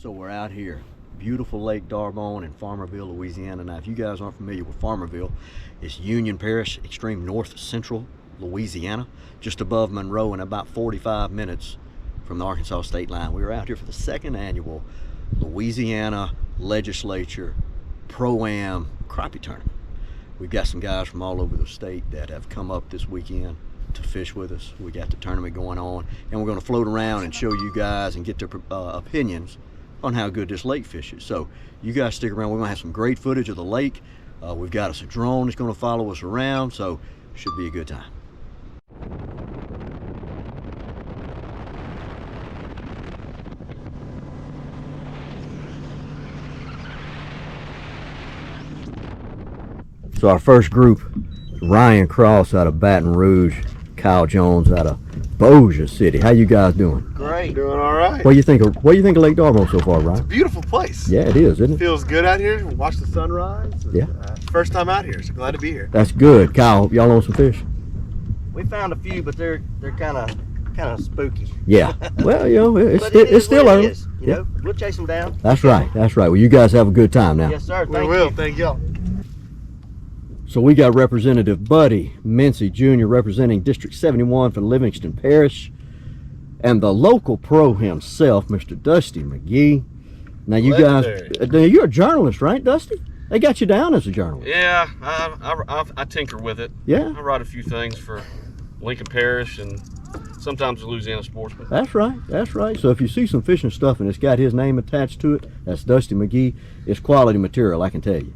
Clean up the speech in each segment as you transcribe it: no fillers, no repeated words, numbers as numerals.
So we're out here, beautiful Lake D'Arbonne in Farmerville, Louisiana. Now, if you guys aren't familiar with Farmerville, it's Union Parish, extreme north central Louisiana, just above Monroe and about 45 minutes from the Arkansas state line. We were out here for the second annual Louisiana Legislature ProAm Crappie tournament. We've got some guys from all over the state that have come up this weekend to fish with us. We got the tournament going on, and we're going to float around and show you guys and get their opinions on how good this lake fish is. So you guys stick around. We're going to have some great footage of the lake. We've got us a drone that's going to follow us around, so should be a good time. So our first group, Ryan Cross out of Baton Rouge, Kyle Jones out of Bossier City. How you guys doing? Great. Doing all right. What do you think of Lake D'Arbonne so far, Ryan? It's a beautiful place. Yeah, it is, isn't it? Feels good out here. Watch the sunrise. Yeah. First time out here, so glad to be here. That's good. Kyle, y'all on some fish? We found a few, but they're kind of spooky. Yeah. Well, you know, it's still early. You know, we'll chase them down. That's right. That's right. Well, you guys have a good time now. Yes, sir. We will. Thank y'all. So we got Representative Buddy Mincy Jr. representing District 71 from Livingston Parish, and the local pro himself, Mr. Dusty McGee. Now you guys, you're a journalist, right, Dusty? They got you down as a journalist. Yeah, I tinker with it. Yeah. I write a few things for Lincoln Parish and sometimes the Louisiana Sportsman. That's right. That's right. So if you see some fishing stuff and it's got his name attached to it, that's Dusty McGee. It's quality material, I can tell you.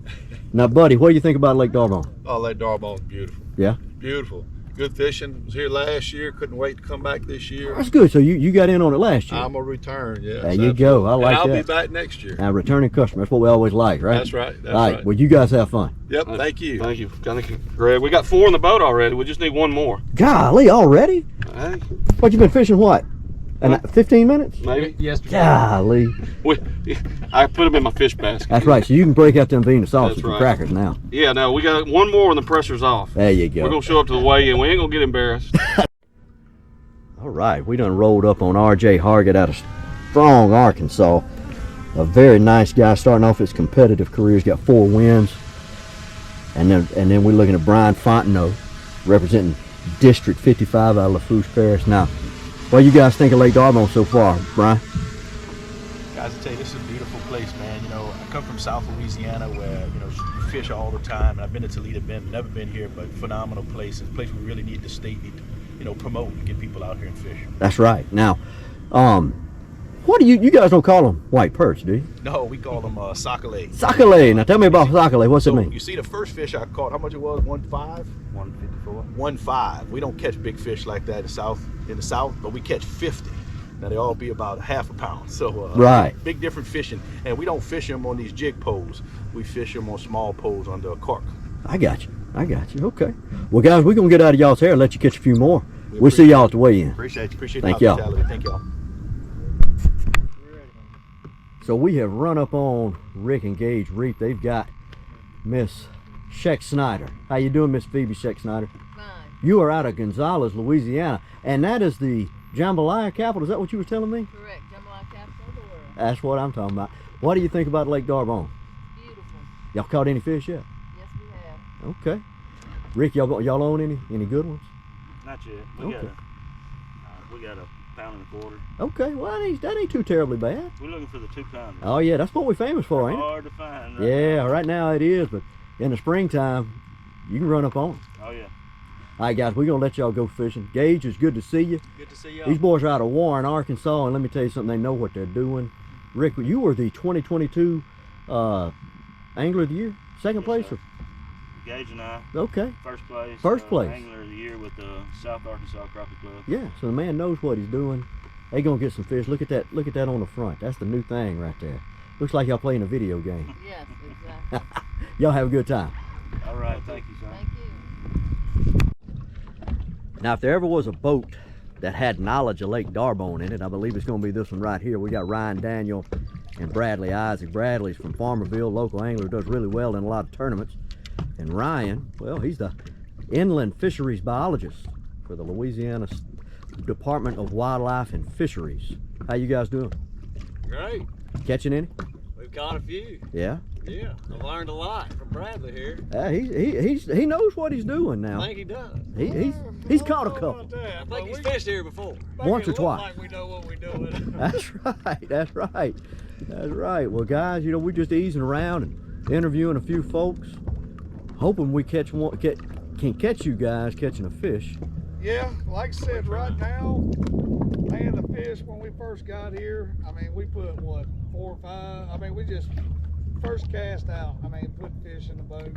Now, Buddy, what do you think about Lake D'Arbonne? Oh, Lake D'Arbonne's beautiful. Yeah? Beautiful. Good fishing. Was here last year. Couldn't wait to come back this year. That's good. So you got in on it last year. I'm a return, yeah. There you go. I like that. And I'll be back next year. Now, returning customer. That's what we always like, right? That's right. That's All right. Well, you guys have fun. Yep. Thank you. Thank you. Thank you, Greg. We got 4 in the boat already. We just need 1 more. Golly, already? Hey. What, you been fishing what? 15 minutes? Maybe. Yesterday. Golly. I put them in my fish basket. That's right. So you can break out them Venus sausage That's and right. crackers now. Yeah, no, we got 1 more and the pressure's off. There you go. We're going to show up to the weigh-in. We ain't going to get embarrassed. All right. We done rolled up on R.J. Hargett out of Strong, Arkansas. A very nice guy starting off his competitive career. He's got 4 wins. And then we're looking at Brian Fontenot representing District 55 out of Lafourche Parish. Now, what do you guys think of Lake D'Arbonne so far, Brian? Guys, I tell you, this is a beautiful place, man. You know, I come from South Louisiana where, you know, you fish all the time. And I've been to Toledo Bend, never been here, but phenomenal place. It's a place we really need the state need to, you know, promote and get people out here and fish. That's right. Now, what do you guys don't call them white perch, do you? No, we call them sockeye. Sockeye. Now tell me about sockeye. What's it mean? You see the first fish I caught, how much it was? 1.5? 154. 1.5. We don't catch big fish like that in the south, but we catch 50. Now they all be about ½ a pound. So right. Big different fishing. And we don't fish them on these jig poles. We fish them on small poles under a cork. I got you. Okay. Well, guys, we're gonna get out of y'all's hair and let you catch a few more. We'll see y'all at the weigh-in. Appreciate you. Thank y'all. Thank y'all. So we have run up on Rick and Gage Reef. They've got Miss Sheck Snyder. How you doing, Miss Phoebe Sheck Snyder? Fine. You are out of Gonzales, Louisiana, and that is the jambalaya capital. Is that what you were telling me? Correct. Jambalaya capital of the world. That's what I'm talking about. What do you think about Lake D'Arbonne? Beautiful. Y'all caught any fish yet? Yes, we have. Okay. Rick, y'all own any good ones? Not yet. We got a pound and a quarter. Okay. Well, that ain't too terribly bad. We're looking for the 2-pounder. Oh yeah, that's what we're famous for, ain't it? Hard to find. Yeah, right now it is, but in the springtime, you can run up on it. Oh yeah. All right, guys, we're gonna let y'all go fishing. Gage, it's good to see you. Good to see y'all. These boys are out of Warren, Arkansas, and let me tell you something, they know what they're doing. Rick, you were the 2022 Angler of the Year, second place? Sir. Gage and I. Okay. First place. First place. Angler of the Year with the South Arkansas Crappie Club. Yeah, so the man knows what he's doing. They gonna get some fish. Look at that on the front. That's the new thing right there. Looks like y'all playing a video game. Yes, exactly. Y'all have a good time. All right, thank you, son. Thank you. Now, if there ever was a boat that had knowledge of Lake D'Arbonne in it, I believe it's going to be this one right here. We got Ryan Daniel and Bradley Isaac. Bradley's from Farmerville, local angler, does really well in a lot of tournaments. And Ryan, well, he's the inland fisheries biologist for the Louisiana Department of Wildlife and Fisheries. How you guys doing? Great. Catching any? We've caught a few. Yeah. Yeah, I've learned a lot from Bradley here. He knows what he's doing now. I think he does. He's caught a couple. I think he's fished here before. Once or twice. Like we know what we're doing. That's right. That's right. That's right. Well, guys, you know, we're just easing around and interviewing a few folks, hoping we can catch you guys catching a fish. Yeah, like I said, right now, man, the fish when we first got here, I mean, we put what, 4 or 5? I mean, we just first cast out. I mean, put fish in the boat,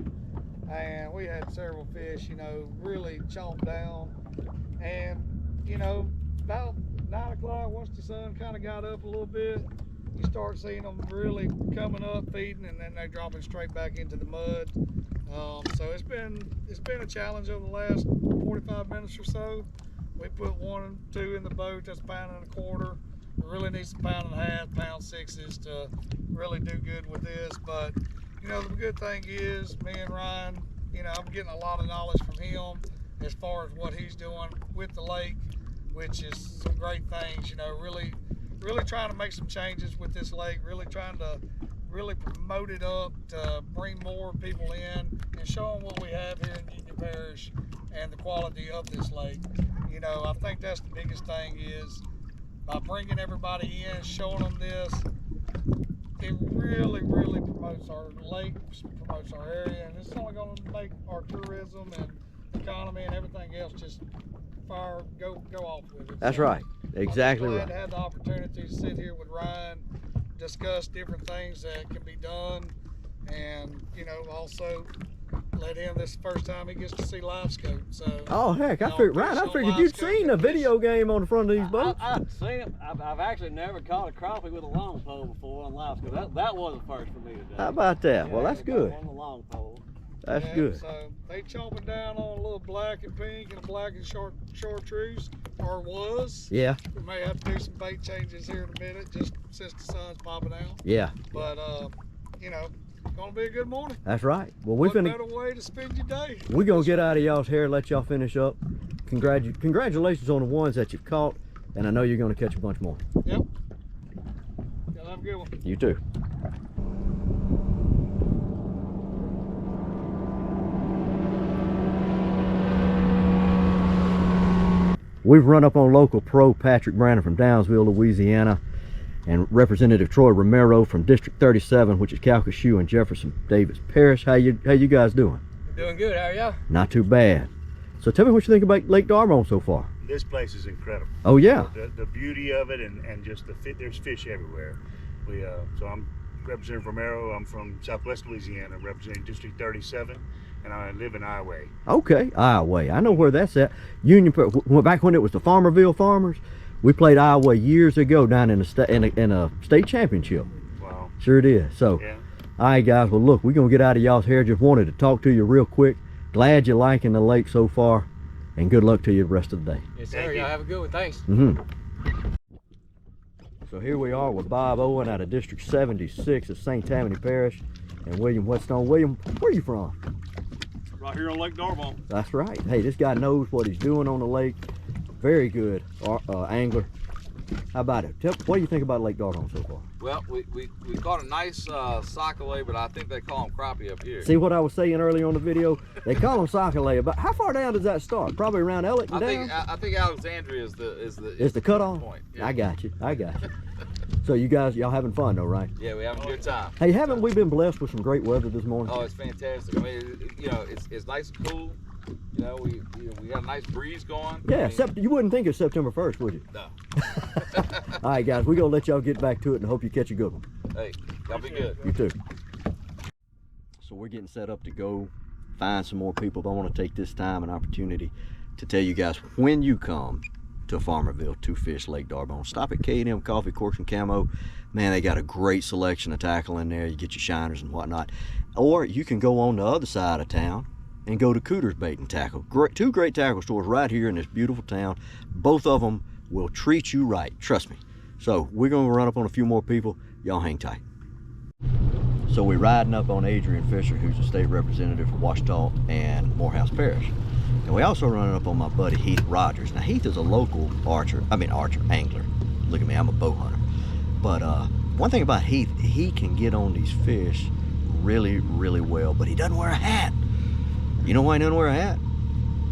and we had several fish, you know, really chomped down. And you know, about 9 o'clock, once the sun kind of got up a little bit, you start seeing them really coming up, feeding, and then they're dropping straight back into the mud. So it's been a challenge over the last 45 minutes or so. We put 1 and 2 in the boat. That's £1.25. We really need some £1.5, £1.6s to really do good with this. But you know, the good thing is, me and Ryan, you know, I'm getting a lot of knowledge from him as far as what he's doing with the lake, which is some great things. You know, really trying to make some changes with this lake. Really trying to promote it up to bring more people in and show them what we have here in Union Parish and the quality of this lake. You know, I think that's the biggest thing is by bringing everybody in, showing them this, it really promotes our lake, promotes our area, and it's only going to make our tourism and economy and everything else just go off with it. That's right. Exactly I'm right. glad to have the opportunity to sit here with Ryan, discuss different things that can be done, and you know, also let him, this is the first time he gets to see live scope. So Oh heck, I figured you'd seen the video game on the front of these boats. I've seen it. I've actually never caught a crappie with a long pole before on live scope. That was a first for me today. How about that? Well, that's I good. got one on the long pole. That's yeah, good. So they chomping down on a little black and pink and a black and chartreuse, or was. Yeah. We may have to do some bait changes here in a minute, just since the sun's popping out. Yeah. But you know, gonna be a good morning. That's right. Well, What better way to spend your day? we're gonna get out of y'all's hair, let y'all finish up. Congratulations on the ones that you've caught, and I know you're gonna catch a bunch more. Yep. Y'all have a good one. You too. We've run up on local pro Patrick Brandon from Downsville, Louisiana, and Representative Troy Romero from District 37, which is Calcasieu and Jefferson Davis Parish. How you guys doing? Doing good. How are y'all? Not too bad. So tell me what you think about Lake D'Arbonne so far. This place is incredible. Oh yeah. The beauty of it and just there's fish everywhere. So I'm Representative Romero. I'm from Southwest Louisiana, representing District 37, and I live in Ioway. Okay, Ioway. I know where that's at. Back when it was the Farmerville Farmers, we played Iowa years ago down in a state championship. Wow. Sure it is. So, Yeah. all right, guys. Well, look, we're gonna get out of y'all's hair. Just wanted to talk to you real quick. Glad you're liking the lake so far, and good luck to you the rest of the day. Yes, Thank sir. you. Y'all have a good one. Thanks. So here we are with Bob Owen out of District 76 of St. Tammany Parish, and William Whetstone. William, where are you from? Right here on Lake D'Arbonne. That's right. Hey, this guy knows what he's doing on the lake. Very good angler. How about it? What do you think about Lake D'Arbonne so far? Well, we caught a nice sockeye, but I think they call them crappie up here. See what I was saying earlier on the video? They call them sockeye. But how far down does that start? Probably around Elliott and down? I think Alexandria is the cutoff? point. Yeah. I got you. So you guys, y'all having fun though, right? Yeah, we having a good time. Hey, haven't we been blessed with some great weather this morning? Oh, it's fantastic. I mean, you know, it's nice and cool. You know, we got a nice breeze going. Yeah, I mean, except you wouldn't think it's September 1st, would you? No. All right, guys, we're going to let y'all get back to it and hope you catch a good one. Hey, y'all be good. You too. So we're getting set up to go find some more people, but I want to take this time and opportunity to tell you guys, when you come to Farmerville to fish Lake D'Arbonne, stop at K&M Coffee, Corks and Camo. Man, they got a great selection of tackle in there. You get your shiners and whatnot. Or you can go on the other side of town and go to Cooter's Bait and Tackle. Two great tackle stores right here in this beautiful town. Both of them will treat you right, trust me. So we're going to run up on a few more people. Y'all hang tight. So we're riding up on Adrian Fisher, who's a state representative for Washita and Morehouse Parish. And we also running up on my buddy Heath Rogers. Now Heath is a local angler. Look at me, I'm a bow hunter. But one thing about Heath, he can get on these fish really, really well, but he doesn't wear a hat. You know why he doesn't wear a hat?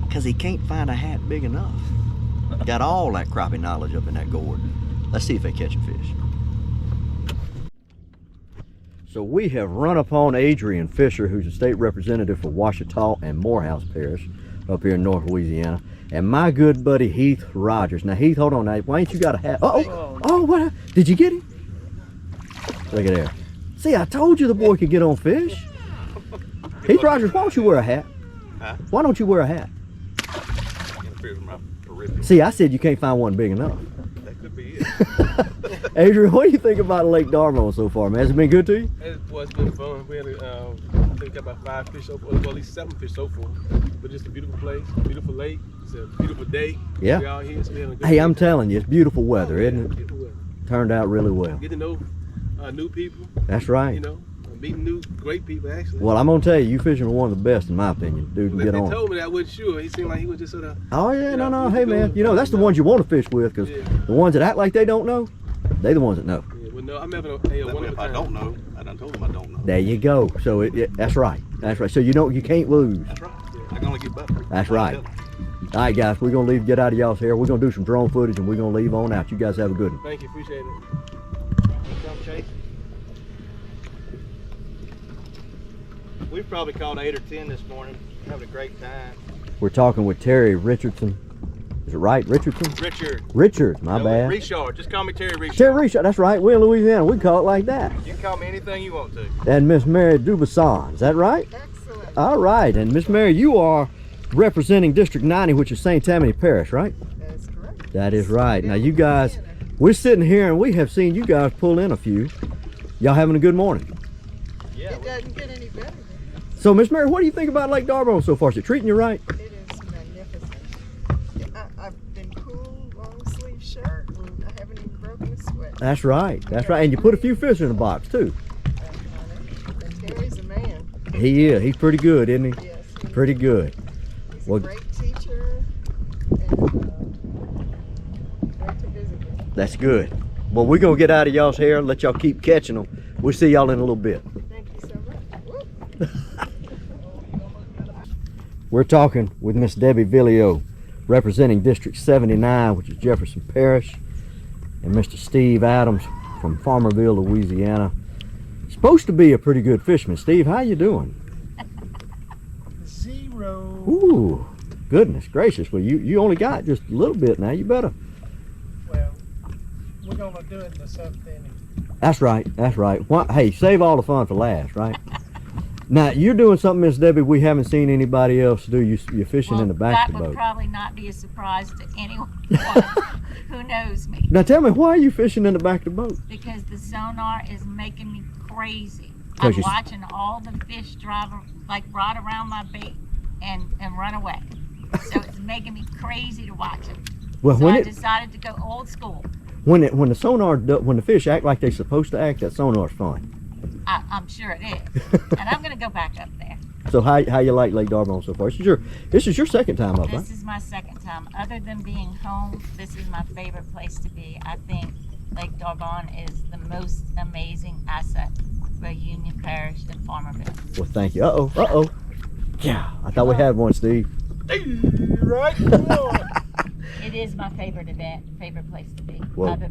Because he can't find a hat big enough. Got all that crappie knowledge up in that gourd. Let's see if they catch a fish. So we have run upon Adrian Fisher, who's a state representative for Ouachita and Morehouse Parish up here in North Louisiana, and my good buddy Heath Rogers. Now Heath, hold on now. Why ain't you got a hat? Oh, what? Did you get him? Look at there. See, I told you the boy could get on fish. Heath Rogers, why don't you wear a hat? Huh? Why don't you wear a hat? Interferes with my peripheral. See, I said you can't find one big enough. That could be it. Adrian, what do you think about Lake D'Arbonne so far, man? Has it been good to you? It's been fun. We had, I think we got about 5 fish so far, well, at least 7 fish so far. But it's a beautiful place, beautiful lake. It's a beautiful day. Yeah. We out here, so we had a good Hey, day. I'm telling you, it's beautiful weather, isn't it? Beautiful weather. Turned out really well. Get to know new people. That's right. You know, meeting new great people actually. Well, I'm gonna tell you, you fishing are one of the best in my opinion. Dude, can If get he on. told me that, I wasn't sure. He seemed like he was just sort of. Oh yeah, no, know, hey man, you know that's the ones you want to fish with, because the ones that act like they don't know, they the ones that know. Yeah, well, no, I'm having one of If I don't know, I done told him I don't know. There you go. So that's right. That's right. So you can't lose. That's right. I can only get better. That's right. All right, guys, we're gonna get out of y'all's hair. We're gonna do some drone footage and we're gonna leave on out. You guys have a good one. Thank you, appreciate it. Come, Chase. We've probably caught 8 or 10 this morning. Having a great time. We're talking with Terry Richardson. Is it right, Richardson? Richard, my bad. Richard. Just call me Terry Richard. Terry Richard, that's right. We're in Louisiana. We call it like that. You can call me anything you want to. And Miss Mary Dubuisson, is that right? Excellent. All right, and Miss Mary, you are representing District 90, which is St. Tammany Parish, right? That is correct. That is right. Now you guys, we're sitting here and we have seen you guys pull in a few. Y'all having a good morning? Yeah. It doesn't get any better than So Miss Mary, what do you think about Lake D'Arbonne so far? Is it treating you right? that. It is magnificent. I've been cool, long sleeve shirt, and I haven't even broken a sweat. That's right. That's right. And you put a few fish in the box too. And Terry's a man. He is. He's pretty good, isn't he? Yes. Pretty good. He's Well, a great teacher and great to visit with. that's good. Well, we're going to get out of y'all's hair and let y'all keep catching them. We'll see y'all in a little bit. Thank you so much. Woo. We're talking with Miss Debbie Villio, representing District 79, which is Jefferson Parish, and Mr. Steve Adams from Farmerville, Louisiana. Supposed to be a pretty good fisherman. Steve, how you doing? 0. Ooh, goodness gracious. Well, you only got just a little bit now. You better. Well, we're gonna do it in the 7th inning. That's right. That's right. Hey, save all the fun for last, right? Now, you're doing something, Miss Debbie, we haven't seen anybody else do. You're fishing in the back of the That would boat. probably not be a surprise to anyone who knows me. Now, tell me, why are you fishing in the back of the boat? Because the sonar is making me crazy. 'Cause I'm you- watching all the fish drive like right around my bait and run away. So it's making me crazy to watch them. Well, So when I decided to go old school. when the fish act like they're supposed to act, that sonar's fun. I'm sure it is. And I'm going to go back up there. So how you like Lake D'Arbonne so far? This is your second time up, right? This is my second time. Other than being home, this is my favorite place to be. I think Lake D'Arbonne is the most amazing asset for Union Parish and Farmerville. Well, thank you. Uh-oh. Yeah, I thought we had one, Steve. Right. It is my favorite place to be, Well, other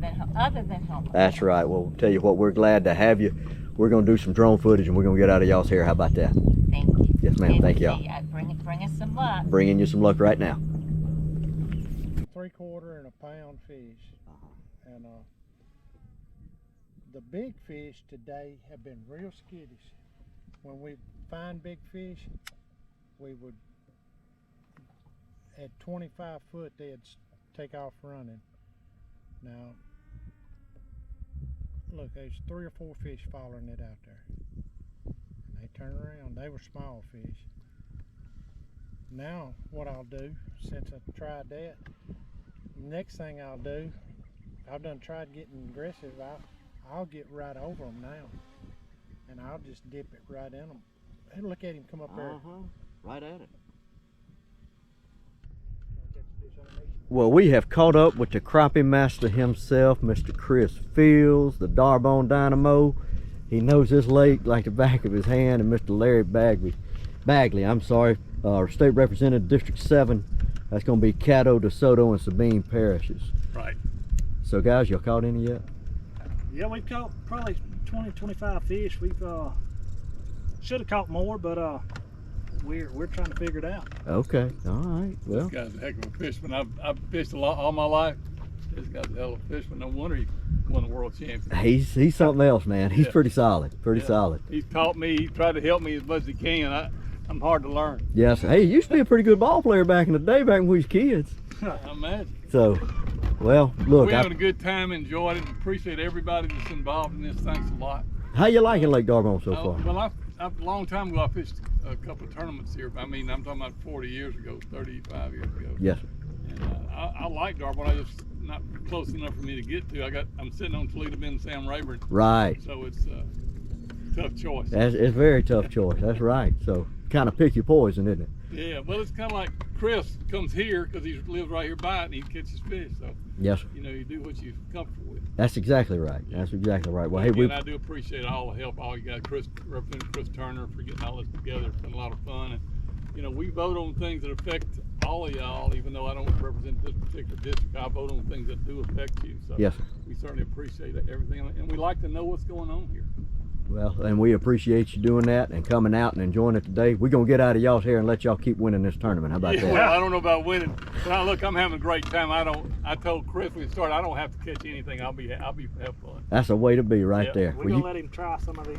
than home. That's right. Well, tell you what, we're glad to have you. We're going to do some drone footage and we're going to get out of y'all's hair. How about that? Thank you. Yes, ma'am. Thank y'all. Bring us some luck. Bringing you some luck right now. 3/4 and a pound fish. And the big fish today have been real skittish. When we find big fish, we would, at 25 foot, they'd take off running. Now, look, there's 3 or 4 fish following it out there. And they turn around. They were small fish. Now, what I'll do, since I've tried that, next thing I'll do, I've done tried getting aggressive. I'll get right over them now, and I'll just dip it right in them. Hey, look at him come up there. Right at it. Catch the fish Well, we have caught up with the crappie master himself, Mr. Chris Fields, the Darbone Dynamo. He knows this lake like the back of his hand, and Mr. Larry Bagley, I'm sorry, State Representative District 7. That's going to be Caddo, DeSoto, and Sabine parishes. Right. So guys, y'all caught any yet? Yeah, we've caught probably 20, 25 fish. We've should have caught more, but we're trying to figure it out. Okay, all right. Well, this guy's a heck of a fisherman. I've fished a lot all my life. This guy's a hell of a fisherman. No wonder he won the world championship. he's something else, man. He's pretty solid. Solid. He's taught me. He tried to help me as much as he can. I'm hard to learn. Yes. Hey, you used to be a pretty good ball player back in the day, back when we was kids. I imagine. So, well, look. We're having a good time, enjoyed it, and appreciate everybody that's involved in this. Thanks a lot. How you liking Lake Darbone so far? Well, a long time ago, I fished a couple of tournaments here. I mean, I'm talking about 40 years ago, 35 years ago. Yes, sir. And I like Darbone. I just not close enough for me to get to. I'm sitting on Toledo Bend and Sam Rayburn. Right. So it's a tough choice. It's a very tough choice. That's right. So kind of pick your poison, isn't it? Yeah. Well, it's kind of like Chris comes here because he lives right here by it and he catches fish. So yes, sir. You know, you do what you're comfortable with. That's exactly right. That's exactly right. Well, hey, I do appreciate all the help. All you got, Representative Chris Turner, for getting all this together. It's been a lot of fun, and you know, we vote on things that affect all of y'all. Even though I don't represent this particular district, I vote on things that do affect you. So yes, sir. We certainly appreciate everything, and we like to know what's going on here. Well, and we appreciate you doing that and coming out and enjoying it today. We're gonna get out of y'all's hair and let y'all keep winning this tournament. How about that? Well, I don't know about winning, but look, I'm having a great time. I told Chris when we started, I don't have to catch anything. I'll have fun. That's the way to be, right there. We're gonna let him try some of these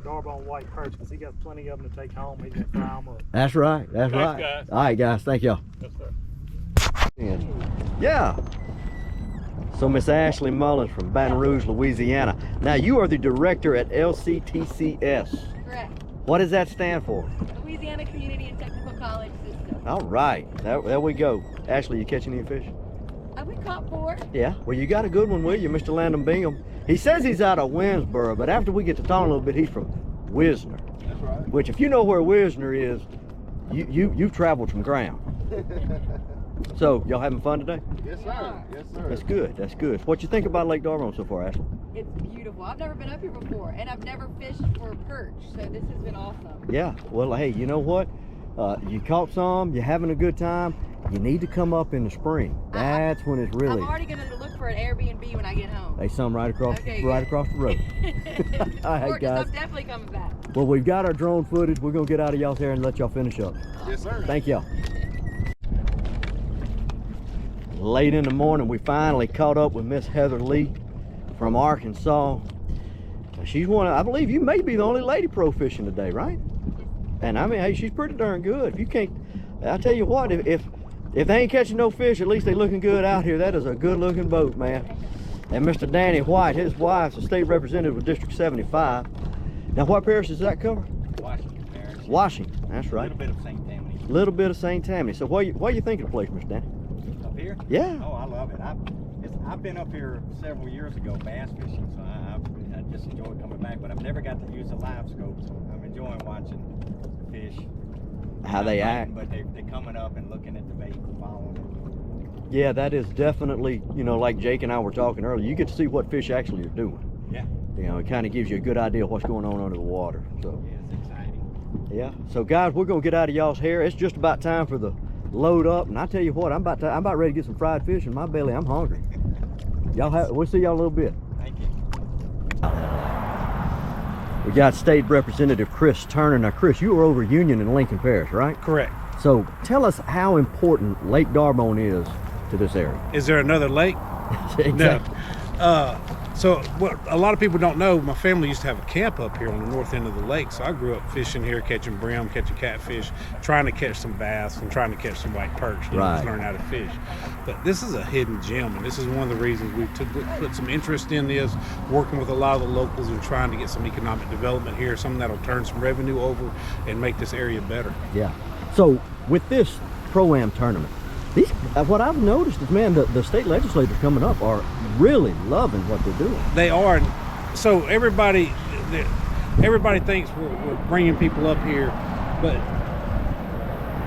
Darbone white perch because he got plenty of them to take home. He's gonna fry them up. That's right. That's Thanks, right. Guys. All right, guys. Thank y'all. Yes, sir. Yeah. So Miss Ashley Mullins from Baton Rouge, Louisiana. Now you are the director at LCTCS. Correct. What does that stand for? Louisiana Community and Technical College System. All right, there we go. Ashley, you catching any fish? We caught 4. Yeah, well you got a good one with you, Mr. Landon Bingham. He says he's out of Winsboro, but after we get to talking a little bit, he's from Wisner. That's right. Which, if you know where Wisner is, you've traveled some ground. So, y'all having fun today? Yes, sir. Yes, sir. That's good. That's good. What you think about Lake Darbone so far, Ashley? It's beautiful. I've never been up here before, and I've never fished for perch, so this has been awesome. Yeah. Well, hey, you know what? You caught some. You're having a good time. You need to come up in the spring. That's when it's really. I'm already going to look for an Airbnb when I get home. Hey, some right across the road. All right, guys. I'm definitely coming back. Well, we've got our drone footage. We're gonna get out of y'all's hair and let y'all finish up. Yes, sir. Thank y'all. Late in the morning, we finally caught up with Miss Heather Lee from Arkansas. She's one of, I believe you may be the only lady pro fishing today, right? And I mean, hey, she's pretty darn good. If you can't, I tell you what, if they ain't catching no fish, at least they looking good out here. That is a good looking boat, man. And Mr. Danny White, his wife's a state representative with District 75. Now, what parish does that cover? Washington Parish. Washington, that's right. A little bit of St. Tammany. A little bit of St. Tammany. So what do you think of the place, Mr. Danny? Up here? Yeah. Oh, I love it. I've been up here several years ago bass fishing, so I just enjoy coming back. But I've never got to use a live scope, so I'm enjoying watching the fish. How they act. But they're coming up and looking at the bait and following it. Yeah, that is definitely, you know, like Jake and I were talking earlier, you get to see what fish actually are doing. Yeah. You know, it kind of gives you a good idea of what's going on under the water. So. Yeah, it's exciting. Yeah. So guys, we're gonna get out of y'all's hair. It's just about time for the load up, and I tell you what, I'm about ready to get some fried fish in my belly. I'm hungry. We'll see y'all in a little bit. Thank you. We got State Representative Chris Turner. Now, Chris, you were over Union and Lincoln Parish, right? Correct. So tell us how important Lake Darbone is to this area. Is there another lake? Exactly. No. So what a lot of people don't know, my family used to have a camp up here on the north end of the lake. So I grew up fishing here, catching brim, catching catfish, trying to catch some bass, and trying to catch some white perch. Right. Just learn how to fish. But this is a hidden gem, and this is one of the reasons we put some interest in this, working with a lot of the locals and trying to get some economic development here, something that'll turn some revenue over and make this area better. Yeah. So with this ProAm tournament, what I've noticed is, man, the state legislators coming up are really loving what they're doing. They are. So everybody thinks we're bringing people up here, but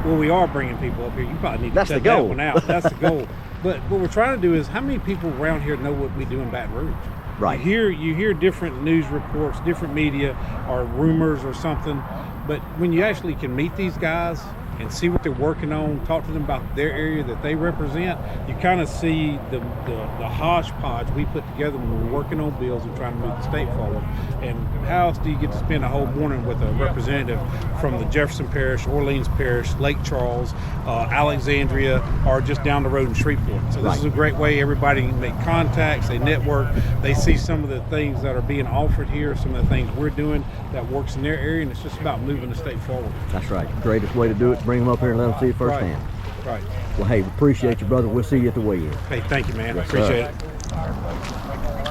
Well, we are bringing people up here. You probably need to That's check the goal. that one out. That's the goal. But what we're trying to do is, how many people around here know what we do in Baton Rouge? Right. You hear different news reports, different media, or rumors or something. But when you actually can meet these guys and see what they're working on, talk to them about their area that they represent, you kind of see the hodgepodge we put together when we're working on bills and trying to move the state forward. And how else do you get to spend a whole morning with a representative from the Jefferson Parish, Orleans Parish, Lake Charles, Alexandria, or just down the road in Shreveport? So this is a great way everybody can make contacts, they network, they see some of the things that are being offered here, some of the things we're doing that works in their area, and it's just about moving the state forward. That's right. Greatest way to do it is bring them up here and let them see it firsthand. Right. Well, hey, we appreciate you, brother. We'll see you at the weigh-in. Hey, thank you, man. Yes, Appreciate sir. it.